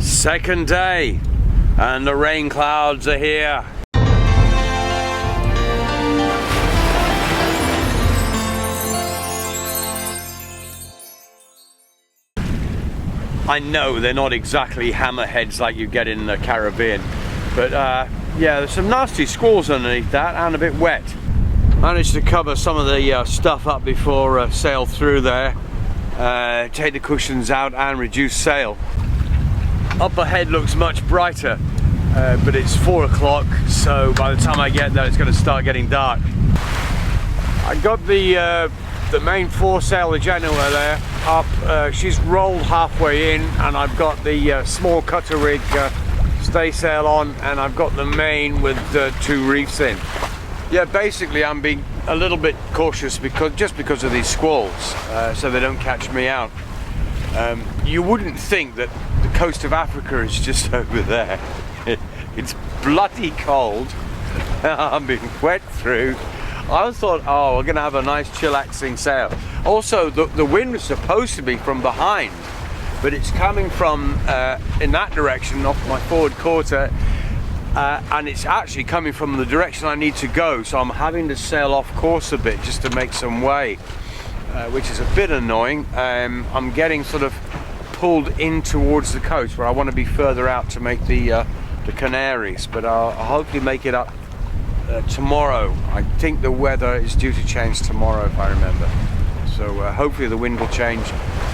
Second day, and the rain clouds are here. I know they're not exactly hammerheads like you get in the Caribbean, but yeah, there's some nasty squalls underneath that and a bit wet. Managed to cover some of the stuff up before sail through there, take the cushions out and reduce sail. Up ahead looks much brighter, but it's 4 o'clock, so by the time I get there it's going to start getting dark. I got the main foresail, the Genoa there, up. She's rolled halfway in, and I've got the small cutter rig staysail on, and I've got the main with 2 reefs in. Yeah, basically I'm being a little bit cautious just because of these squalls, so they don't catch me out. You wouldn't think that the coast of Africa is just over there. It's bloody cold. I'm being wet through. I thought, oh, we're going to have a nice chillaxing sail. Also, the wind was supposed to be from behind, but it's coming from in that direction off my forward quarter, and it's actually coming from the direction I need to go, so I'm having to sail off course a bit just to make some way, which is a bit annoying. I'm getting sort of pulled in towards the coast where I want to be further out to make the Canaries, but I'll hopefully make it up tomorrow. I think the weather is due to change tomorrow, if I remember. So hopefully the wind will change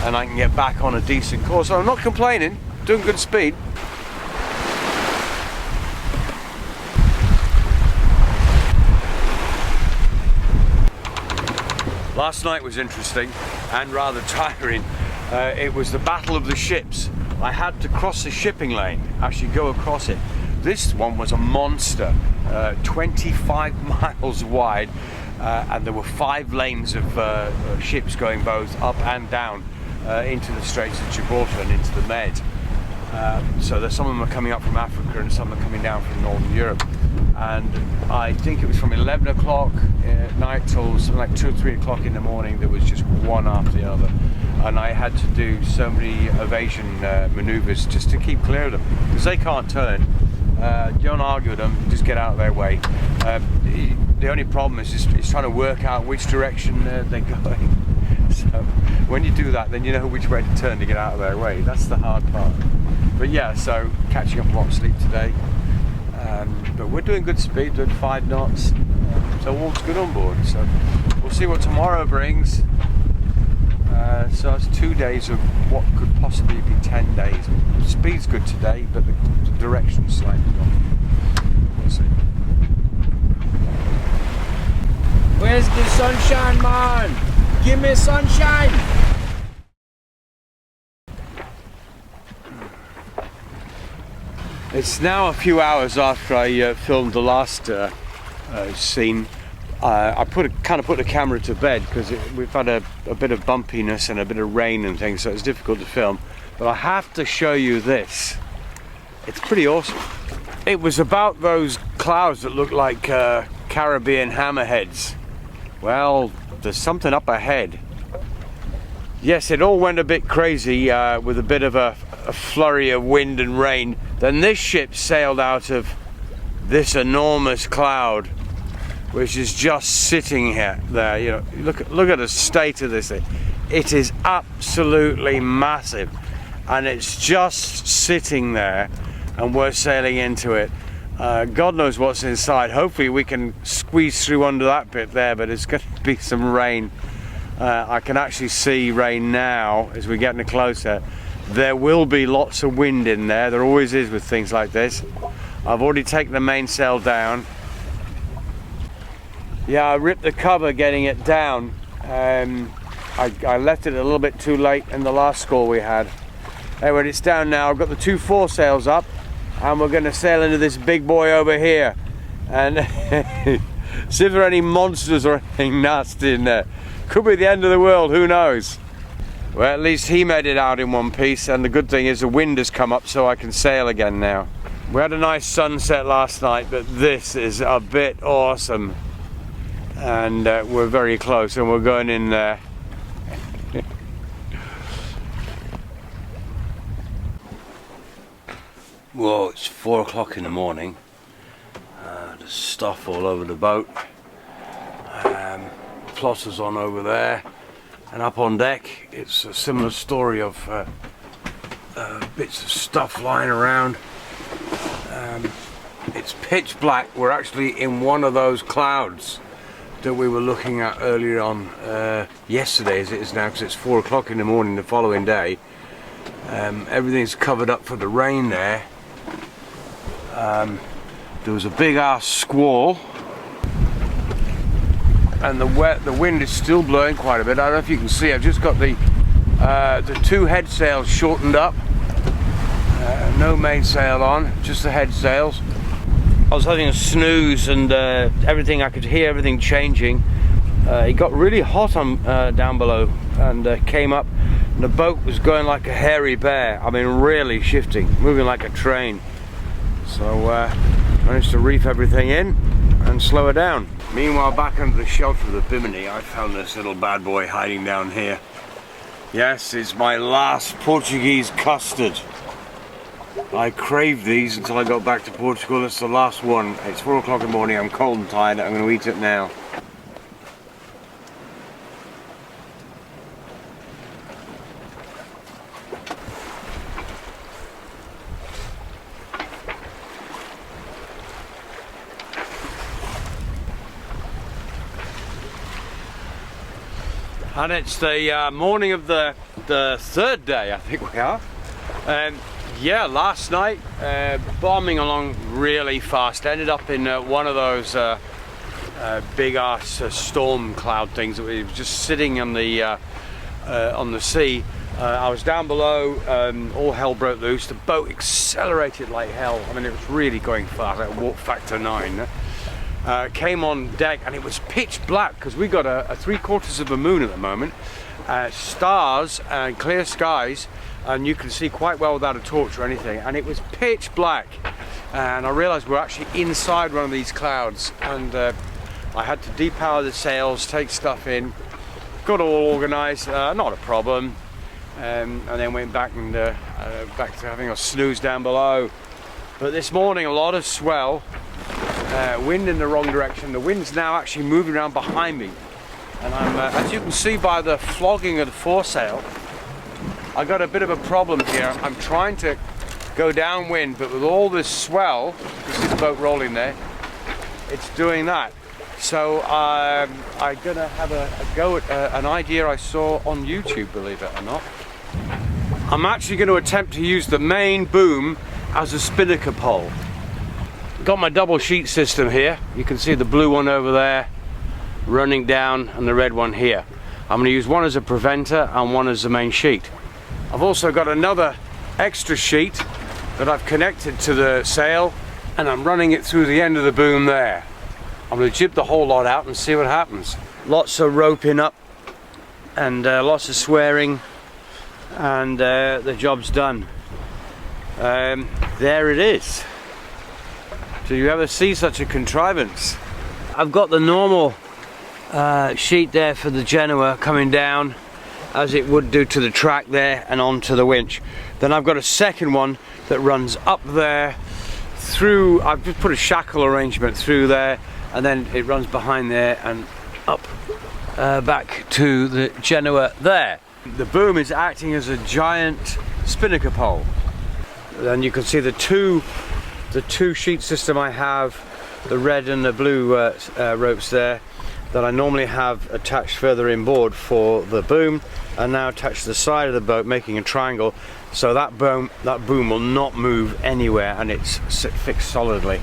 and I can get back on a decent course. So I'm not complaining, doing good speed. Last night was interesting and rather tiring. It was the battle of the ships. I had to cross the shipping lane, actually go across it. This one was a monster, 25 miles wide, and there were 5 lanes of ships going both up and down into the Straits of Gibraltar and into the Med. So there's some of them are coming up from Africa and some are coming down from Northern Europe. And I think it was from 11 o'clock at night till something like 2 or 3 o'clock in the morning. There was just one after the other, and I had to do so many evasion maneuvers just to keep clear of them, because they can't turn. Don't argue with them, just get out of their way. The only problem is trying to work out which direction they're going. So when you do that, then you know which way to turn to get out of their way. That's the hard part. But yeah, so catching up a lot of sleep today. But we're doing good speed, doing 5 knots, so all's good on board. So we'll see what tomorrow brings. So it's 2 days of what could possibly be 10 days. Speed's good today, but the direction's slightly off. We'll see. Where's the sunshine, man? Give me sunshine! It's now a few hours after I filmed the last scene. I kind of put the camera to bed because we've had a bit of bumpiness and a bit of rain and things, so it's difficult to film. But I have to show you this. It's pretty awesome. It was about those clouds that look like Caribbean hammerheads. Well, there's something up ahead. Yes, it all went a bit crazy with a bit of a flurry of wind and rain. Then this ship sailed out of this enormous cloud, which is just sitting there. You know, look at the state of this thing. It is absolutely massive, and it's just sitting there, and we're sailing into it. God knows what's inside. Hopefully we can squeeze through under that bit there, but it's going to be some rain. I can actually see rain now as we're getting closer. There will be lots of wind in there. There always is with things like this. I've already taken the mainsail down. Yeah, I ripped the cover getting it down. I left it a little bit too late in the last squall we had. Anyway, it's down now. I've got the 2 foresails up, and we're going to sail into this big boy over here. And see if there are any monsters or anything nasty in there. Could be the end of the world, who knows? Well, at least he made it out in one piece, and the good thing is the wind has come up so I can sail again now. We had a nice sunset last night, but this is a bit awesome. And we're very close, and we're going in there. Well, it's 4 o'clock in the morning. There's stuff all over the boat. Plotter's on over there, and up on deck it's a similar story of bits of stuff lying around. It's pitch black. We're actually in one of those clouds that we were looking at earlier on yesterday, as it is now, because it's 4 o'clock in the morning the following day. Everything's covered up for the rain there. There was a big ass squall, and the wind is still blowing quite a bit. I don't know if you can see, I've just got the two head sails shortened up. No mainsail on, just the head sails. I was having a snooze, and everything, I could hear everything changing. It got really hot on down below, and came up, and the boat was going like a hairy bear. I mean, really shifting, moving like a train. So managed to reef everything in and slow it down. Meanwhile, back under the shelter of the bimini, I found this little bad boy hiding down here. Yes, it's my last Portuguese custard. I craved these until I got back to Portugal. It's the last one. It's 4 o'clock in the morning, I'm cold and tired, I'm going to eat it now. And it's the morning of the third day, I think we are. Yeah, last night, bombing along really fast. Ended up in one of those big ass storm cloud things that was just sitting on the sea. I was down below, all hell broke loose. The boat accelerated like hell. I mean, it was really going fast, like warp factor 9. Came on deck, and it was pitch black because we got a 3/4 of a moon at the moment, stars and clear skies, and you can see quite well without a torch or anything, and it was pitch black. And I realized we're actually inside one of these clouds, and I had to depower the sails, take stuff in, got all organized, not a problem, and then went back and back to having a snooze down below. But this morning, a lot of swell. Wind in the wrong direction. The wind's now actually moving around behind me, and I'm, as you can see by the flogging of the foresail, I got a bit of a problem here. I'm trying to go downwind, but with all this swell, you see the boat rolling there, it's doing that. So I'm gonna have a go at an idea I saw on YouTube, believe it or not. I'm actually going to attempt to use the main boom as a spinnaker pole. Got my double sheet system here. You can see the blue one over there running down and the red one here. I'm going to use one as a preventer and one as the main sheet. I've also got another extra sheet that I've connected to the sail, and I'm running it through the end of the boom there. I'm going to jib the whole lot out and see what happens. Lots of roping up and lots of swearing, and the job's done. There it is. Do you ever see such a contrivance? I've got the normal sheet there for the Genoa coming down as it would do to the track there and onto the winch. Then I've got a second one that runs up there through. I've just put a shackle arrangement through there, and then it runs behind there and up back to the Genoa there. The boom is acting as a giant spinnaker pole. Then you can see the two sheet system I have, the red and the blue ropes there, that I normally have attached further inboard for the boom, and now attached to the side of the boat, making a triangle, so that boom will not move anywhere, and it's fixed solidly.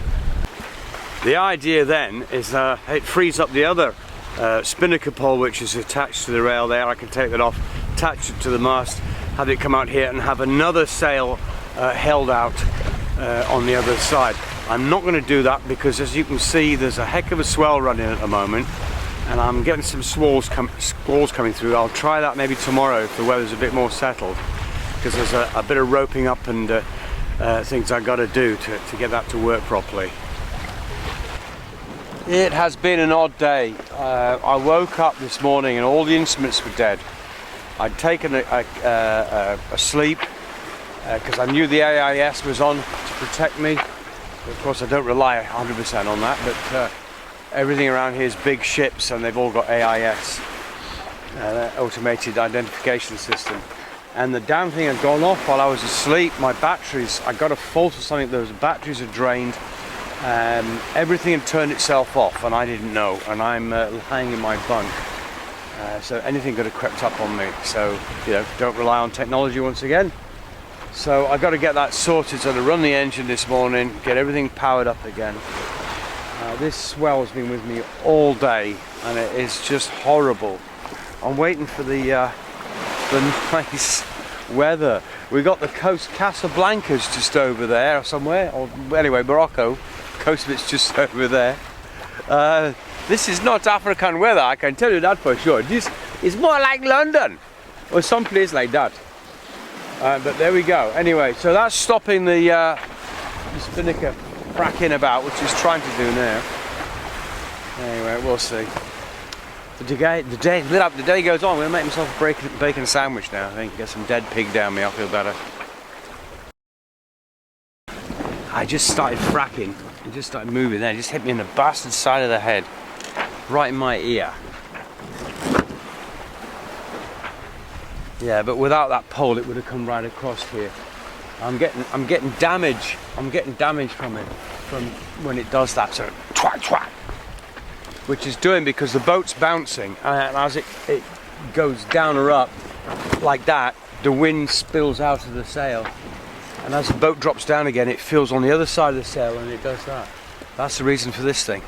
The idea then is it frees up the other spinnaker pole, which is attached to the rail there. I can take that off, attach it to the mast, have it come out here, and have another sail held out on the other side. I'm not going to do that because, as you can see, there's a heck of a swell running at the moment, and I'm getting some squalls coming through. I'll try that maybe tomorrow if the weather's a bit more settled, because there's a bit of roping up and things I've got to do to get that to work properly. It has been an odd day. I woke up this morning and all the instruments were dead. I'd taken a sleep, because I knew the AIS was on to protect me. Of course, I don't rely 100% on that, but everything around here is big ships and they've all got AIS, automated identification system. And the damn thing had gone off while I was asleep. My batteries, I got a fault or something, those batteries had drained. Everything had turned itself off and I didn't know, and I'm lying in my bunk. So anything could have crept up on me. So, you know, don't rely on technology once again. So I got to get that sorted. So to run the engine this morning, get everything powered up again. This swell has been with me all day and it is just horrible. I'm waiting for the nice weather. We got the coast, Casablanca's just over there somewhere, or anyway, Morocco. Coast of it's just over there. This is not African weather, I can tell you that for sure. This is more like London or some place like that. But there we go. Anyway, so that's stopping the spinnaker fracking about, which it's trying to do now. Anyway, we'll see. The day goes on. I'm going to make myself a bacon sandwich now. I think get some dead pig down me. I'll feel better. I just started fracking. It just started moving there. It just hit me in the bastard side of the head, right in my ear. Yeah, but without that pole, it would have come right across here. I'm getting damage. I'm getting damage from it, from when it does that sort of twat twat, which is doing because the boat's bouncing, and as it goes down or up like that, the wind spills out of the sail, and as the boat drops down again, it feels on the other side of the sail, and it does that. That's the reason for this thing.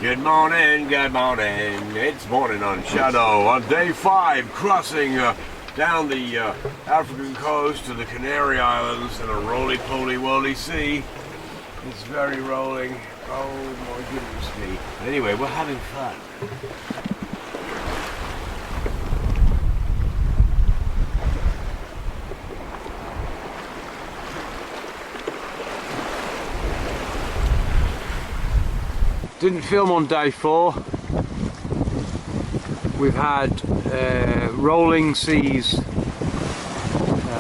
Good morning, it's morning on Shadow on day 5, crossing down the African coast to the Canary Islands in a roly-poly-woly sea. It's very rolling. Oh my goodness me. Anyway, we're having fun. Didn't film on day 4. We've had rolling seas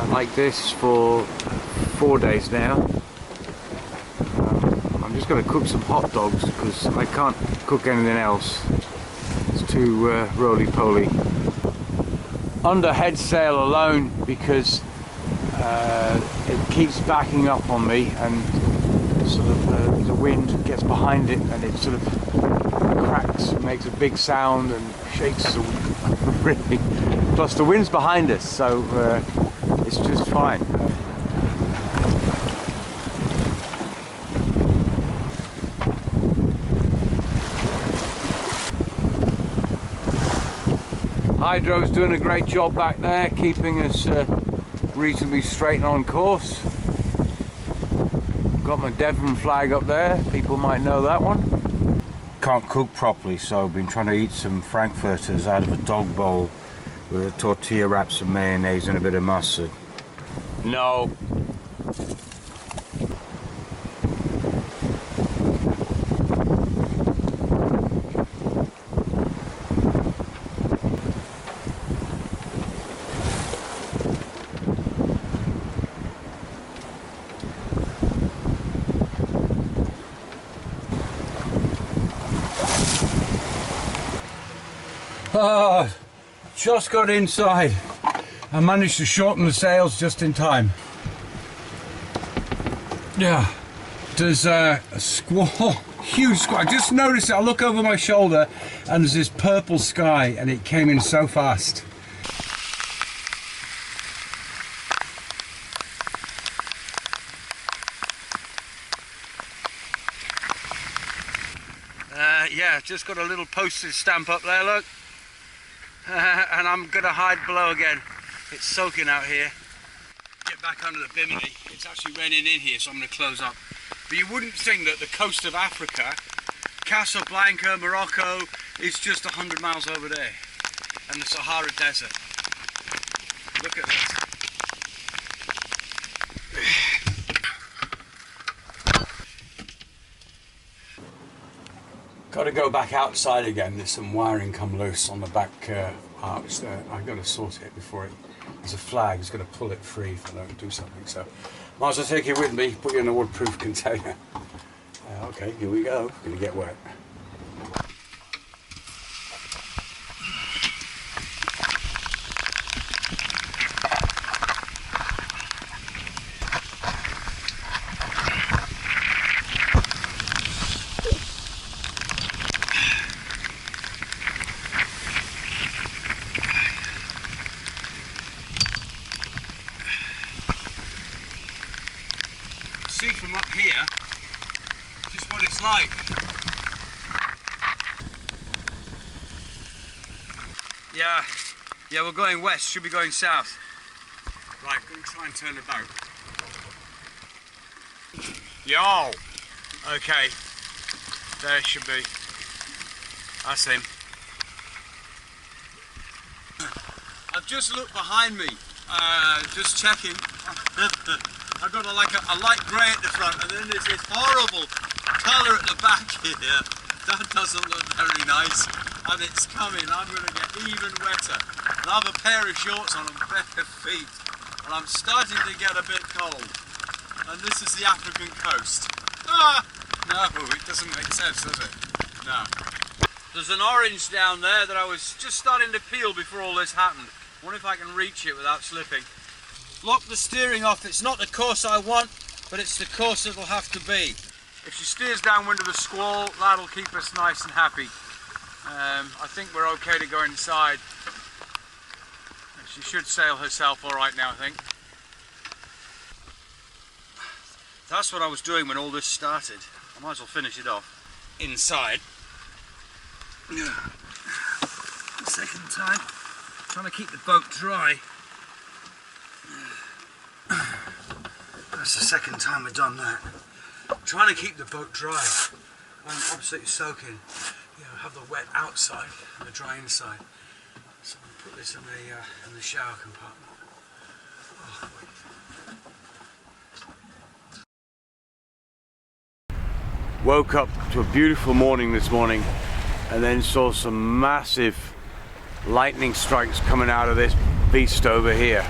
like this for 4 days now. I'm just going to cook some hot dogs because I can't cook anything else. It's too roly-poly. Under head sail alone because it keeps backing up on me, and sort of the wind gets behind it and it sort of cracks and makes a big sound and shakes really. Plus the wind's behind us, so it's just fine. Hydro's doing a great job back there, keeping us reasonably straight and on course. Got my Devon flag up there, people might know that one. Can't cook properly, so I've been trying to eat some frankfurters out of a dog bowl with a tortilla wrap, some mayonnaise and a bit of mustard. No. Oh, just got inside. I managed to shorten the sails just in time. Yeah, there's a squall, huge squall. I just noticed it. I look over my shoulder and there's this purple sky and it came in so fast. Yeah, just got a little postage stamp up there, look. And I'm gonna hide below again. It's soaking out here. Get back under the bimini. It's actually raining in here, so I'm gonna close up. But you wouldn't think that the coast of Africa, Casablanca, Morocco, is just 100 miles over there. And the Sahara Desert. Look at this. Got to go back outside again. There's some wiring come loose on the back arch there. I've got to sort it before it. There's a flag. It's going to pull it free if I don't do something. So, might as well take it with me. Put you in a woodproof container. Okay, here we go. Going to get wet. See from up here just what it's like. Yeah, we're going west, should be going south. Right, going to try and turn about. Yo! Okay, there it should be. That's him. I've just looked behind me, just checking. I've got a light grey at the front, and then there's this horrible colour at the back here. That doesn't look very nice, and it's coming. I'm going to get even wetter. And I have a pair of shorts on and bare feet, and I'm starting to get a bit cold. And this is the African coast. Ah! No, it doesn't make sense, does it? No. There's an orange down there that I was just starting to peel before all this happened. I wonder if I can reach it without slipping. Lock the steering off. It's not the course I want, but it's the course it'll have to be. If she steers downwind of the squall, that'll keep us nice and happy. I think we're okay to go inside. She should sail herself all right now, I think. That's what I was doing when all this started. I might as well finish it off inside. Second time, trying to keep the boat dry. That's the second time we've done that. Trying to keep the boat dry. I'm absolutely soaking. You know, have the wet outside and the dry inside. So I'm gonna put this in the shower compartment. Oh. Woke up to a beautiful morning this morning, and then saw some massive lightning strikes coming out of this beast over here.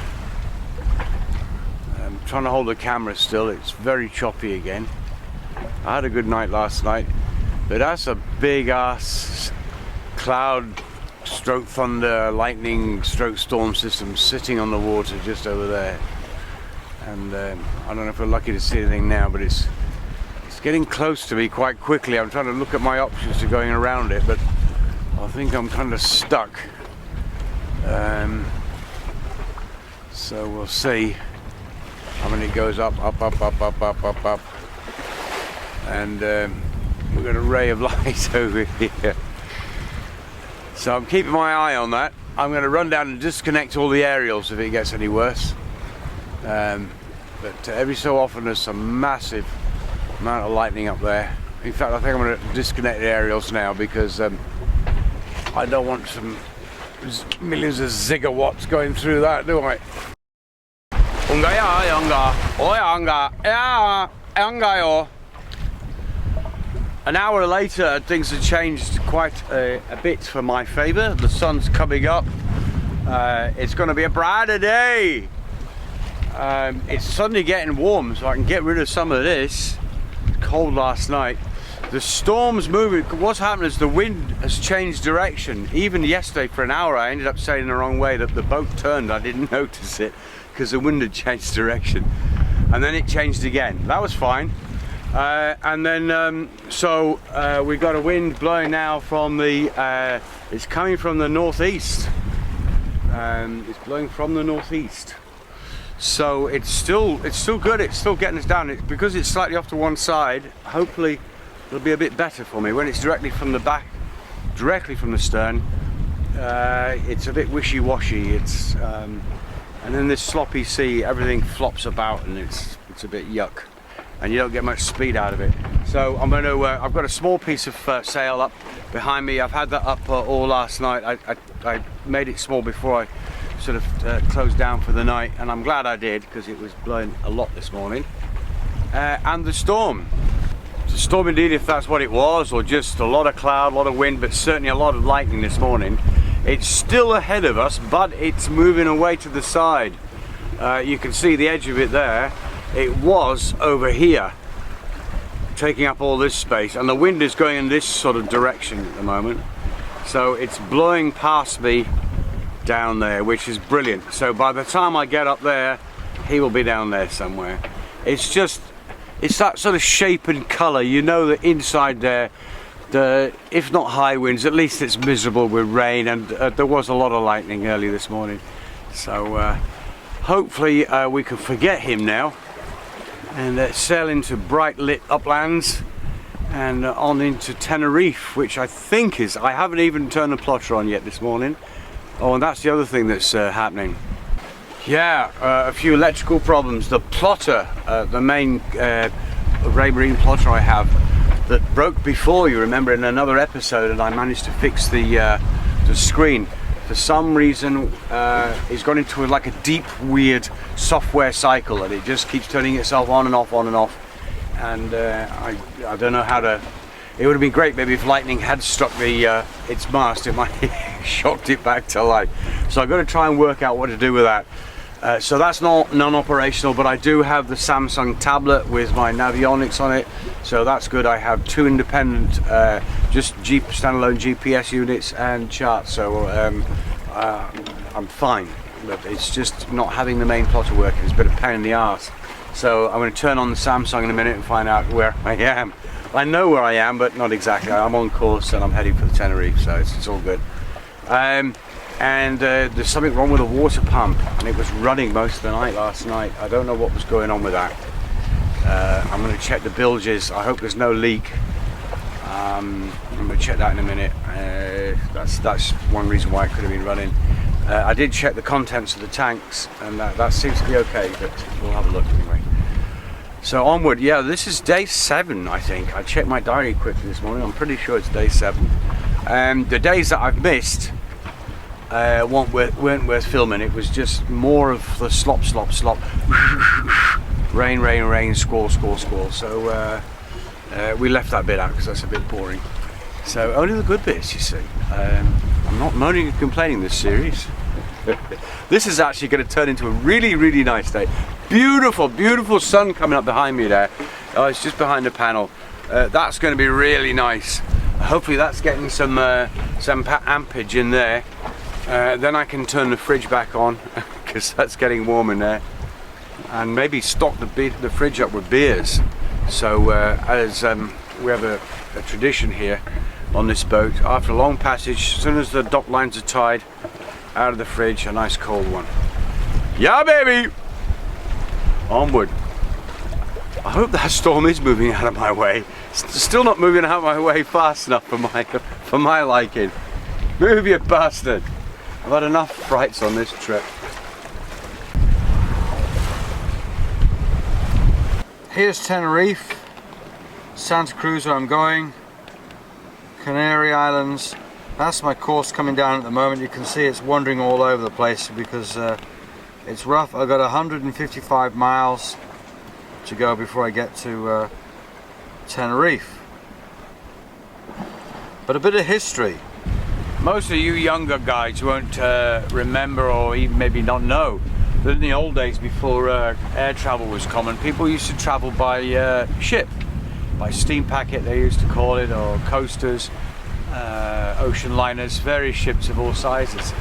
I'm trying to hold the camera still. It's very choppy again. I had a good night last night, but that's a big ass cloud stroke thunder lightning stroke storm system sitting on the water just over there. And I don't know if we're lucky to see anything now, but it's getting close to me quite quickly. I'm trying to look at my options to going around it, but I think I'm kind of stuck. So we'll see. I mean, it goes up, up, up, up, up, up, up, up. And we've got a ray of light over here. So I'm keeping my eye on that. I'm going to run down and disconnect all the aerials if it gets any worse. But every so often there's some massive amount of lightning up there. In fact, I think I'm going to disconnect the aerials now because I don't want some millions of zigawatts going through that, do I? An hour later, things have changed quite a bit for my favour. The sun's coming up. It's going to be a brighter day. It's suddenly getting warm, so I can get rid of some of this. It's cold last night. The storm's moving. What's happened is the wind has changed direction. Even yesterday, for an hour, I ended up sailing the wrong way. The boat turned. I didn't notice it because the wind had changed direction, and then it changed again. That was fine. And then we've got a wind blowing now from the. It's coming from the northeast. It's blowing from the northeast. So it's still good. It's still getting us down. It's because it's slightly off to one side. Hopefully, it'll be a bit better for me when it's directly from the back, directly from the stern. It's a bit wishy-washy. It's and in this sloppy sea, everything flops about and it's a bit yuck, and you don't get much speed out of it. So I'm going to. I've got a small piece of sail up behind me. I've had that up all last night. I made it small before I sort of closed down for the night, and I'm glad I did because it was blowing a lot this morning. And the storm. storm indeed, if that's what it was, or just a lot of cloud, a lot of wind, but certainly a lot of lightning this morning. It's still ahead of us, but it's moving away to the side. You can see the edge of it there. It was over here, taking up all this space, and the wind is going in this sort of direction at the moment. So it's blowing past me down there, which is brilliant. So by the time I get up there, he will be down there somewhere. It's that sort of shape and colour. You know that inside there, if not high winds, at least it's miserable with rain, and there was a lot of lightning early this morning. So hopefully we can forget him now and sail into bright lit uplands and on into Tenerife, which I think is, I haven't even turned the plotter on yet this morning. Oh, and that's the other thing that's happening. Yeah, a few electrical problems. The plotter, the main Ray Marine plotter I have, that broke before, you remember, in another episode, and I managed to fix the screen. For some reason, it's gone into like a deep, weird software cycle, and it just keeps turning itself on and off, on and off. And I don't know how to. It would have been great maybe if lightning had struck its mast. It might have shocked it back to life. So I've got to try and work out what to do with that. So that's not non-operational, but I do have the Samsung tablet with my Navionics on it, so that's good. I have two independent just standalone GPS units and charts, so I'm fine. But it's just not having the main plotter working. It's a bit of a pain in the arse. So I'm going to turn on the Samsung in a minute and find out where I am. I know where I am, but not exactly. I'm on course and I'm heading for the Tenerife, so it's all good. And there's something wrong with the water pump, and it was running most of the night last night. I don't know what was going on with that. I'm going to check the bilges. I hope there's no leak. I'm going to check that in a minute. That's one reason why it could have been running. I did check the contents of the tanks, and that seems to be okay, but we'll have a look anyway. So onward. Yeah, this is day 7, I think. I checked my diary quickly this morning. I'm pretty sure it's day 7. The days that I've missed weren't worth filming. It was just more of the slop. Rain, squall. So we left that bit out because that's a bit boring. So only the good bits, you see. I'm not moaning and complaining this series. This is actually going to turn into a really, really nice day. Beautiful sun coming up behind me there. Oh, it's just behind the panel. That's going to be really nice. Hopefully that's getting some ampage in there. Then I can turn the fridge back on because that's getting warm in there, and maybe stock the fridge up with beers. So as we have a tradition here on this boat, after a long passage, as soon as the dock lines are tied, out of the fridge, a nice cold one. Yeah, baby! Onward. I hope that storm is moving out of my way. It's still not moving out of my way fast enough for my liking. Move, you bastard! I've had enough frights on this trip. Here's Tenerife, Santa Cruz where I'm going, Canary Islands. That's my course coming down at the moment. You can see it's wandering all over the place because it's rough. I've got 155 miles to go before I get to Tenerife. But a bit of history. Most of you younger guys won't remember, or even maybe not know, that in the old days before air travel was common, people used to travel by ship, by steam packet they used to call it, or coasters, ocean liners, various ships of all sizes.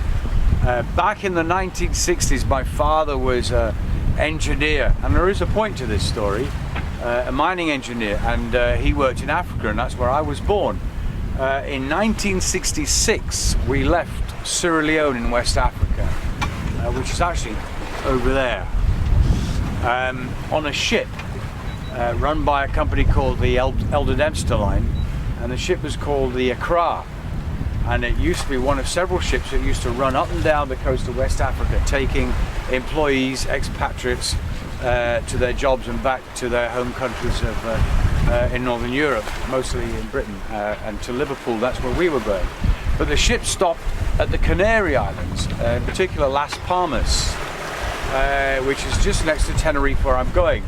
Back in the 1960s, my father was an engineer, and there is a point to this story, a mining engineer, and he worked in Africa, and that's where I was born. In 1966 we left Sierra Leone in West Africa, which is actually over there, on a ship run by a company called the Elder Dempster Line, and the ship was called the Accra, and it used to be one of several ships that used to run up and down the coast of West Africa, taking employees, expatriates, to their jobs and back to their home countries of in Northern Europe, mostly in Britain, and to Liverpool. That's where we were going. But the ship stopped at the Canary Islands, in particular Las Palmas, which is just next to Tenerife where I'm going.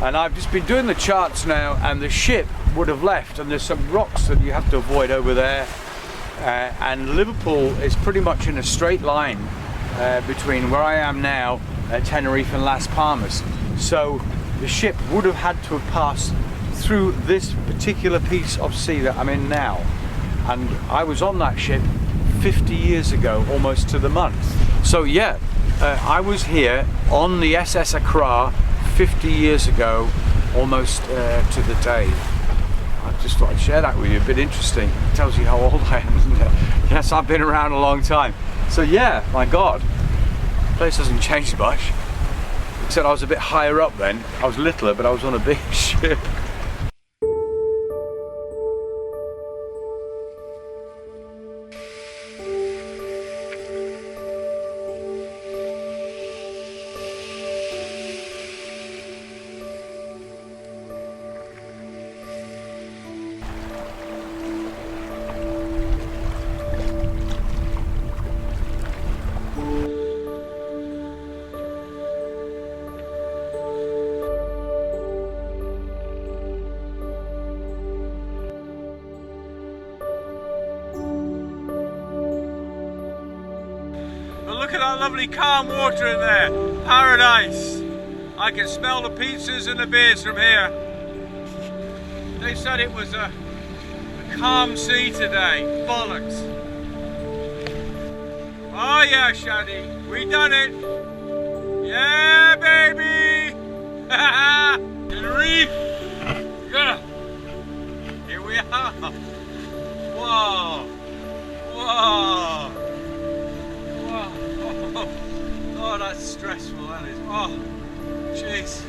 And I've just been doing the charts now, and the ship would have left, and there's some rocks that you have to avoid over there. And Liverpool is pretty much in a straight line between where I am now, Tenerife and Las Palmas. So the ship would have had to have passed through this particular piece of sea that I'm in now. And I was on that ship 50 years ago, almost to the month. So yeah, I was here on the SS Accra 50 years ago, almost to the day. I just thought I'd share that with you, a bit interesting. It tells you how old I am, isn't it? Yes, I've been around a long time. So yeah, my God, the place hasn't changed much. Except I was a bit higher up then. I was littler, but I was on a big ship. Look at that lovely calm water in there. Paradise. I can smell the pizzas and the beers from here. They said it was a calm sea today. Bollocks. Oh yeah, Shaddy. We done it. Yeah, baby. Tenerife. Yeah. Here we are. Whoa. Whoa. Oh, that's stressful, that is. Oh, jeez.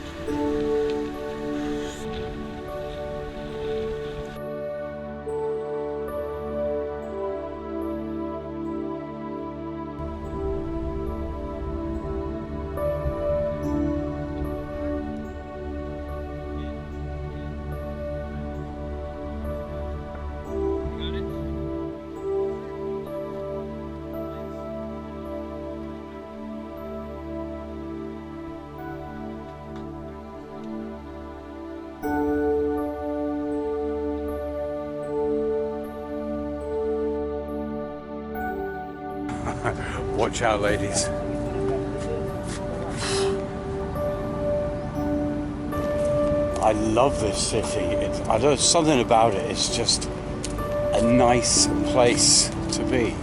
Watch out, ladies. I love this city. I don't know, something about it. It's just a nice place to be.